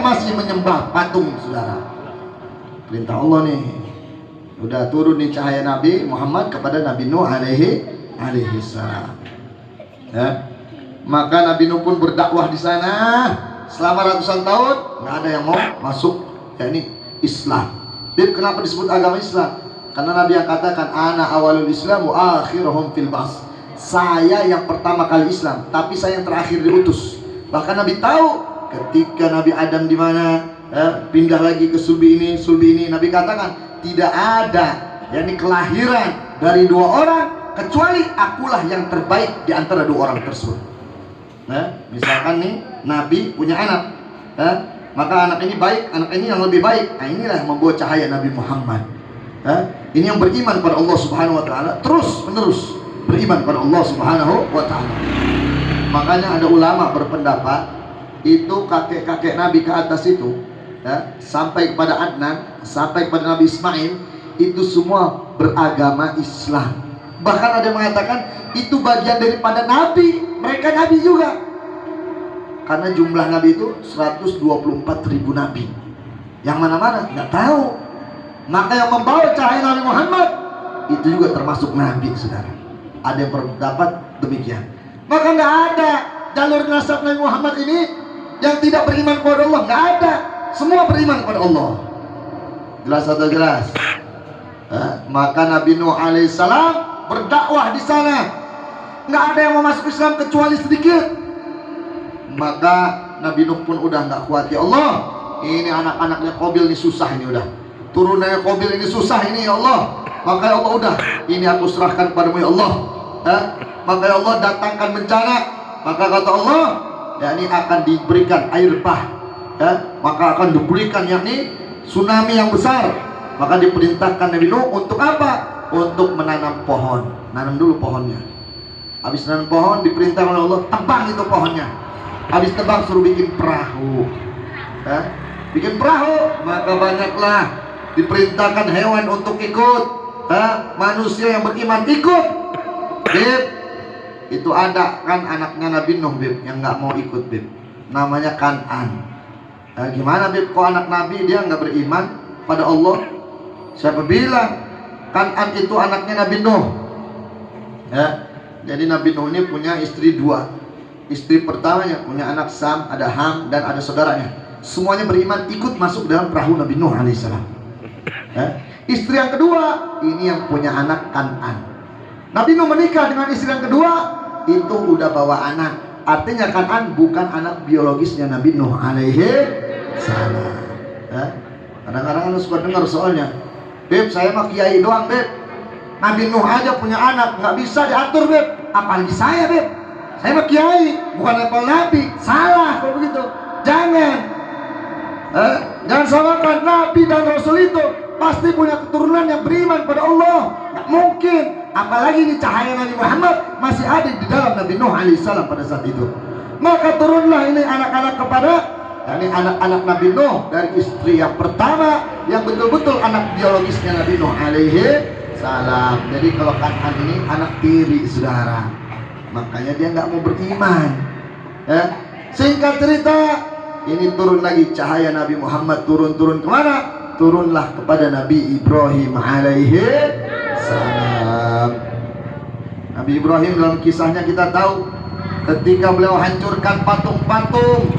masih menyembah patung, saudara. Perintah Allah nih, udah turun nih cahaya Nabi Muhammad kepada Nabi Nuh alaihi salam. Ya. Maka Nabi Nuh pun berdakwah di sana selama ratusan tahun, nggak ada yang mau masuk, yakni Islam. Bib, kenapa disebut agama Islam? Karena Nabi yang katakan ana awalul Islam wa akhiruhum fil bas. Saya yang pertama kali Islam, tapi saya yang terakhir diutus. Bahkan Nabi tahu ketika Nabi Adam di mana, pindah lagi ke sulbi ini, Nabi katakan tidak ada yakni kelahiran dari dua orang kecuali akulah yang terbaik di antara dua orang tersebut. Misalkan nih Nabi punya anak, maka anak ini baik, anak ini yang lebih baik. Nah, inilah yang membawa cahaya Nabi Muhammad. Ini yang beriman pada Allah Subhanahu wa taala, terus menerus beriman pada Allah Subhanahu wa taala. Makanya ada ulama berpendapat itu kakek-kakek Nabi ke atas itu, sampai kepada Adnan, sampai kepada Nabi Ismail, itu semua beragama Islam. Bahkan ada yang mengatakan itu bagian daripada Nabi, mereka Nabi juga. Karena jumlah Nabi itu 124.000 Nabi. Yang mana-mana nggak tahu. Maka yang membawa cahaya Nabi Muhammad itu juga termasuk Nabi, saudara. Ada yang berpendapat demikian. Maka nggak ada jalur nasab Nabi Muhammad ini yang tidak beriman kepada Allah. Nggak ada. Semua beriman kepada Allah. Jelas atau jelas? Maka Nabi Nuh alaihissalam berdakwah di sana. Nggak ada yang mau masuk Islam kecuali sedikit. Maka Nabi Nuh pun udah nggak kuat. Ya Allah, ini anak-anaknya Qabil ini susah ini udah. Turunannya Qabil ini susah ini ya Allah. Maka ya Allah udah, ini aku serahkan padamu ya Allah. Maka ya Allah datangkan bencana. Maka kata Allah, yakni akan diberikan air bah. Maka akan diberikan yakni tsunami yang besar. Maka diperintahkan Nabi Nuh untuk apa? Untuk menanam pohon. Nanam dulu pohonnya. Habis nanam pohon diperintahkan oleh Allah, tebang itu pohonnya. Habis tebang suruh bikin perahu. Bikin perahu, maka banyaklah diperintahkan hewan untuk ikut. Manusia yang beriman ikut. Bib, itu ada kan anaknya Nabi Nuh, Bib, yang nggak mau ikut, Bib. Namanya Kan'an. Gimana, Bib? Kok anak Nabi dia nggak beriman pada Allah? Siapa bilang? Kan'an itu anaknya Nabi Nuh. Jadi Nabi Nuh ini punya istri dua. Istri pertamanya punya anak Sam, ada Ham, dan ada saudaranya. Semuanya beriman ikut masuk dalam perahu Nabi Nuh alaihissalam. Istri yang kedua ini yang punya anak Kan'an. Nabi Nuh menikah dengan istri yang kedua, itu udah bawa anak. Artinya Kan'an bukan anak biologisnya Nabi Nuh alaihissalam. Kadang-kadang anda suka dengar soalnya, Beb, saya mah kiai doang, Beb. Nabi Nuh aja punya anak, nggak bisa diatur, Beb. Apalagi saya, Beb. Saya mah kiai, bukan level Nabi. Salah kalau begitu. Jangan. Jangan samakan Nabi dan Rasul itu pasti punya keturunan yang beriman pada Allah. Nggak mungkin. Apalagi ini cahaya Nabi Muhammad masih ada di dalam Nabi Nuh alaihissalam pada saat itu. Maka turunlah ini anak-anak kepada, yakni anak-anak Nabi Nuh dari istri yang pertama, yang betul-betul anak biologisnya Nabi Nuh alaihissalam. Jadi kalau Kan'an ini anak tiri, saudara. Makanya dia nggak mau beriman. Singkat cerita, ini turun lagi cahaya Nabi Muhammad, turun kemana? Turunlah kepada Nabi Ibrahim alaihissalam. Nabi Ibrahim dalam kisahnya kita tahu ketika beliau hancurkan patung-patung